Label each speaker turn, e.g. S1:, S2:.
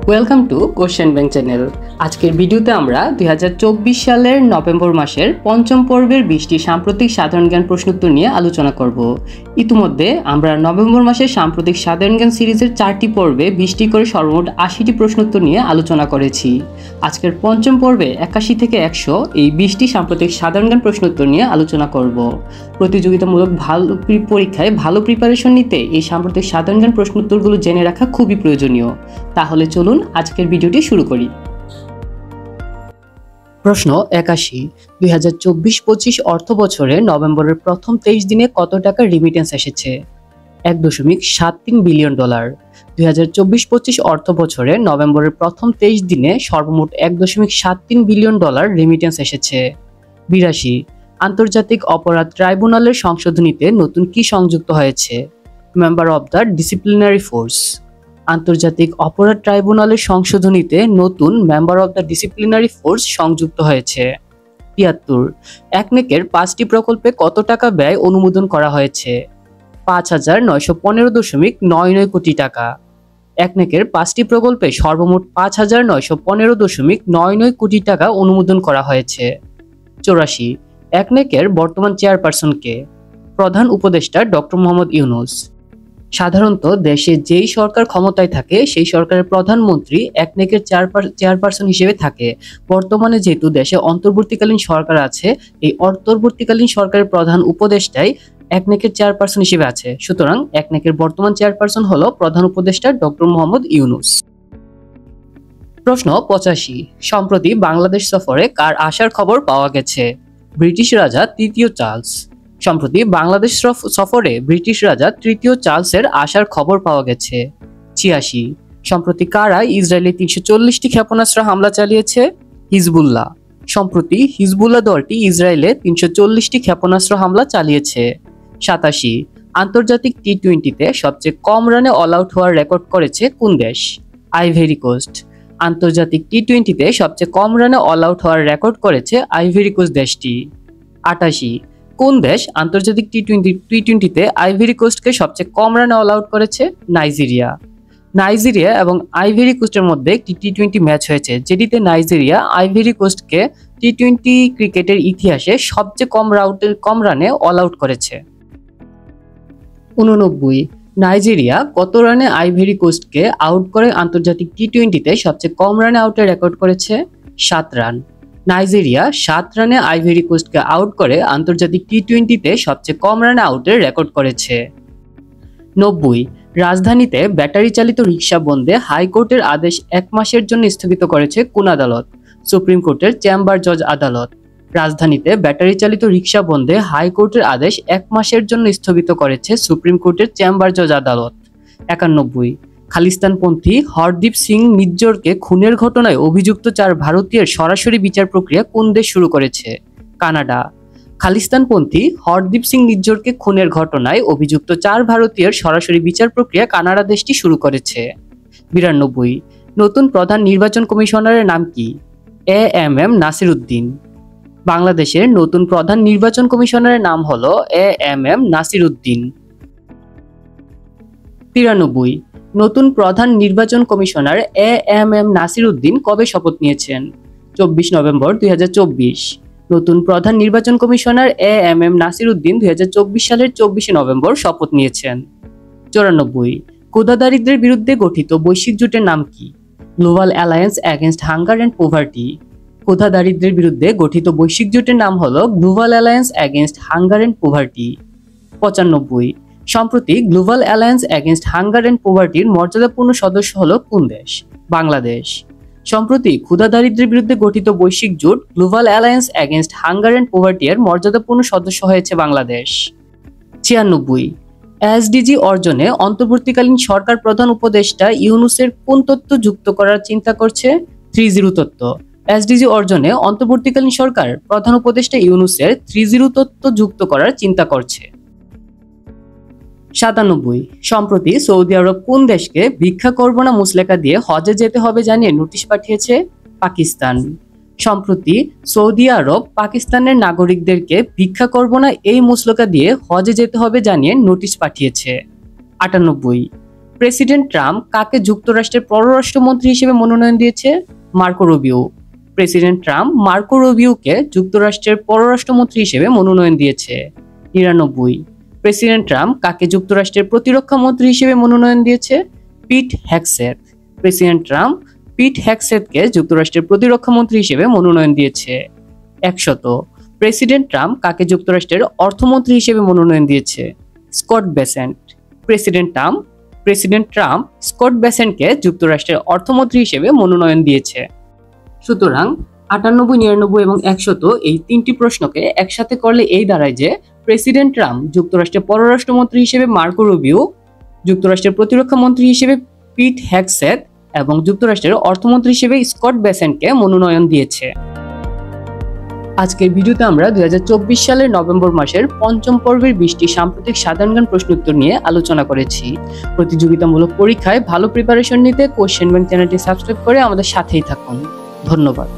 S1: Welcome to question bank channel. আজকের ভিডিওতে আমরা 2024 সালের নভেম্বর মাসের পঞ্চম পর্বের 20টি সাম্প্রতিক সাধারণ জ্ঞান প্রশ্নোত্তর নিয়ে আলোচনা করব। ইতিমধ্যে আমরা নভেম্বর মাসের সাম্প্রতিক সাধারণ জ্ঞান সিরিজের 4টি পর্বে 20টি করে সর্বমোট 80টি প্রশ্নোত্তর নিয়ে আলোচনা করেছি। আজকের পঞ্চম পর্বে 81 থেকে 100 এই 20টি সাম্প্রতিক সাধারণ জ্ঞান প্রশ্নোত্তর নিয়ে আলোচনা করব। প্রতিযোগিতামূলক পরীক্ষায় ভালো প্রিপারেশন নিতে এই সাম্প্রতিক সাধারণ জ্ঞান প্রশ্নোত্তরগুলো জেনে রাখা খুবই প্রয়োজনীয়। তাহলে চলুন আজকের ভিডিওটি শুরু করি। প্রশ্ন 81, 2024-25 অর্থ বছরে নভেম্বরের প্রথম 23 দিনে কত টাকা রিমিটেন্স এসেছে? $1.73 বিলিয়ন। 2024-25 অর্থ বছরে নভেম্বরের প্রথম 23 দিনে সর্বমোট $1.73 বিলিয়ন রিমিটেন্স এসেছে। 82, আন্তর্জাতিক অপরাধ ট্রাইব্যুনালের সংশোধনীতে নতুন কি সংযুক্ত হয়েছে? Member of the disciplinary force. আন্তর্জাতিক অপরাধ ট্রাইব্যুনালের সংশোধনীতে নতুন member of the disciplinary force সংযুক্ত হয়েছে। 73, একনেকের 5টি প্রকল্পে কত টাকা ব্যয় অনুমোদন করা হয়েছে? 5,915.99 কোটি টাকা। একনেকের 5টি প্রকল্পে সর্বমোট 5,915.99 কোটি টাকা অনুমোদন করা হয়েছে। 84, একনেকের বর্তমান চেয়ারপারসন কে? প্রধান উপদেষ্টা ডক্টর মোহাম্মদ ইউনূস। সাধারণত দেশে যেই সরকার ক্ষমতায় থাকে সেই সরকারের প্রধানমন্ত্রী একনেকের চেয়ারপারসন হিসেবে থাকে। বর্তমানে যেহেতু দেশে অন্তর্বর্তীকালীন সরকার আছে, এই অন্তর্বর্তীকালীন সরকারের প্রধান উপদেষ্টাই একনেকের চেয়ারপারসন হিসেবে আছে। সুতরাং একনেকের বর্তমান চেয়ারপারসন হলো প্রধান উপদেষ্টা ডক্টর মোহাম্মদ ইউনূস। প্রশ্ন 85, সম্প্রতি বাংলাদেশ সফরে কার আসার খবর পাওয়া গেছে? ব্রিটিশ রাজা তৃতীয় চার্লস। সম্প্রতি বাংলাদেশ সফরে ব্রিটিশ রাজা তৃতীয় চার্লসের আসার খবর পাওয়া গেছে। 86, সম্প্রতি কারা ইসরায়েলে 340টি ক্ষেপণাস্ত্র হামলা চালিয়েছে? হিজবুল্লাহ। সম্প্রতি হিজবুল্লাহ দলটি ইসরায়েলে 340টি ক্ষেপণাস্ত্র হামলা চালিয়েছে। 87, আন্তর্জাতিক টি-20তে সবচেয়ে কম রানে অল আউট হওয়ার রেকর্ড করেছে কোন দেশ? Ivory Coast. আন্তর্জাতিক টি-20তে সবচেয়ে কম রানে অল আউট হওয়ার রেকর্ড করেছে আইভরি কোস্ট দেশটি। 88, কোন দেশ আন্তর্জাতিক টি-20তে আইভরি কোস্টকে সবচেয়ে কম রানে অল আউট করেছে? নাইজেরিয়া। নাইজেরিয়া এবং আইভরি কোস্টের মধ্যে একটি টি-20 ম্যাচ হয়েছে, যেটিতে নাইজেরিয়া আইভরি কোস্টকে টি-20 ক্রিকেটের ইতিহাসে সবচেয়ে কম রানে অল আউট করেছে। 89, নাইজেরিয়া কত রানে আইভরি কোস্টকে আউট করে আন্তর্জাতিক টি-20তে সবচেয়ে কম রানে আউটের রেকর্ড করেছে? 7 রান। নাইজেরিয়া 7 রানে আইভরি কোস্টকে আউট করে আন্তর্জাতিক টি-20তে সবচেয়ে কম রানে আউটের রেকর্ড করেছে। 90, রাজধানীতে ব্যাটারি চালিত রিকশা বন্ধে হাইকোর্টের আদেশ 1 মাসের জন্য স্থগিত করেছে কোন আদালত? সুপ্রিম কোর্টের চেম্বার জজ আদালত। রাজধানীতে ব্যাটারি চালিত রিকশা বন্ধে হাইকোর্টের আদেশ 1 মাসের জন্য স্থগিত করেছে সুপ্রিম কোর্টের চেম্বার জজ আদালত। 91, খালিস্তানপন্থী হরদীপ সিং নিজ্জরকে খুনের ঘটনায় অভিযুক্ত 4 ভারতীয়ের সরাসরি বিচার প্রক্রিয়া কোন দেশ শুরু করেছে? কানাডা। খালিস্তানপন্থী হরদীপ সিং নিজ্জরকে খুনের ঘটনায় অভিযুক্ত 4 ভারতীয়ের সরাসরি বিচার প্রক্রিয়া কানাডা দেশটি শুরু করেছে। 92, নতুন প্রধান নির্বাচন কমিশনারের নাম কি? AMM নাসির উদ্দিন। বাংলাদেশের নতুন প্রধান নির্বাচন কমিশনারের নাম হলো AMM নাসির উদ্দিন। 93, নতুন প্রধান নির্বাচন কমিশনার AMM নাসির উদ্দিন কবে শপথ নিয়েছেন? 24 নভেম্বর 2024। নতুন প্রধান নির্বাচন কমিশনার AMM নাসির উদ্দিন 2024 সালের 24 নভেম্বর শপথ নিয়েছেন। 94, ক্ষুধা দারিদ্র্যের বিরুদ্ধে গঠিত বৈশ্বিক জোটের নাম কি? Global alliance against hunger and poverty. ক্ষুধা দারিদ্র্যের বিরুদ্ধে গঠিত বৈশ্বিক জোটের নাম হলো global alliance against hunger and poverty. 95, সম্প্রতি global alliance against hunger and পভার্টির মর্যাদাপূর্ণ সদস্য হলো কোন দেশ? বাংলাদেশ। সম্প্রতি ক্ষুধা দারিদ্র্যের বিরুদ্ধে গঠিত বৈশ্বিক জোট global alliance against hunger and poverty এর মর্যাদাপূর্ণ সদস্য হয়েছে বাংলাদেশ। 96, এসডিজি অর্জনে অন্তর্বর্তীকালীন সরকার প্রধান উপদেষ্টা ইউনূসের কোন তত্ত্ব যুক্ত করার চিন্তা করছে? 30 তত্ত্ব। এসডিজি অর্জনে অন্তর্বর্তীকালীন সরকার প্রধান উপদেষ্টা ইউনূসের 30 তত্ত্ব যুক্ত করার চিন্তা করছে। 97, সম্প্রতি সৌদি আরব কোন দেশকে ভিক্ষা করব না মুচলেকা দিয়ে হজে যেতে হবে জানিয়ে নোটিশ পাঠিয়েছে? পাকিস্তান। সম্প্রতি সৌদি আরব পাকিস্তানের নাগরিকদেরকে ভিক্ষা করব না এই মুচলেকা দিয়ে হজে যেতে হবে জানিয়ে নোটিশ পাঠিয়েছে। 98, প্রেসিডেন্ট ট্রাম্প কাকে যুক্তরাষ্ট্রের পররাষ্ট্রমন্ত্রী হিসেবে মনোনয়ন দিয়েছে? Marco Rubio. President Trump Marco রুবিওকে যুক্তরাষ্ট্রের পররাষ্ট্রমন্ত্রী হিসেবে মনোনয়ন দিয়েছে। 99। প্রেসিডেন্ট ট্রাম্প কাকে যুক্তরাষ্ট্রের প্রতিরক্ষা মন্ত্রী হিসেবে মনোনয়ন দিয়েছে? পিট হেগসেথ। প্রেসিডেন্ট ট্রাম্প পিট হেগসেথকে যুক্তরাষ্ট্রের প্রতিরক্ষা মন্ত্রী হিসেবে মনোনয়ন দিয়েছে। 100। প্রেসিডেন্ট ট্রাম্প কাকে যুক্তরাষ্ট্রের অর্থমন্ত্রী হিসেবে মনোনয়ন দিয়েছে? Scott Bessent. President Trump Scott বেসেন্টকে যুক্তরাষ্ট্রের অর্থমন্ত্রী হিসেবে মনোনয়ন দিয়েছে। সুতরাং 98, 99 এবং 100 এই তিনটি প্রশ্নকে একসাথে করলে এই দাঁড়ায় যে প্রেসিডেন্ট ট্রাম্প যুক্তরাষ্ট্রের পররাষ্ট্রমন্ত্রী হিসেবে মার্কো রুবিও, যুক্তরাষ্ট্রের প্রতিরক্ষা মন্ত্রী হিসেবে পিট হেগসেথ এবং যুক্তরাষ্ট্রের অর্থমন্ত্রী হিসেবে স্কট বেসেন্টকে মনোনয়ন দিয়েছে। আজকের ভিডিওতে আমরা 2024 সালের নভেম্বর মাসের পঞ্চম পর্বের 20টি সাম্প্রতিক সাধারণ জ্ঞান প্রশ্নোত্তর নিয়ে আলোচনা করেছি। প্রতিযোগিতামূলক পরীক্ষায় ভালো প্রিপারেশন নিতে কোশ্চেন ব্যাংক চ্যানেলটি সাবস্ক্রাইব করে আমাদের সাথেই থাকুন। ধন্যবাদ।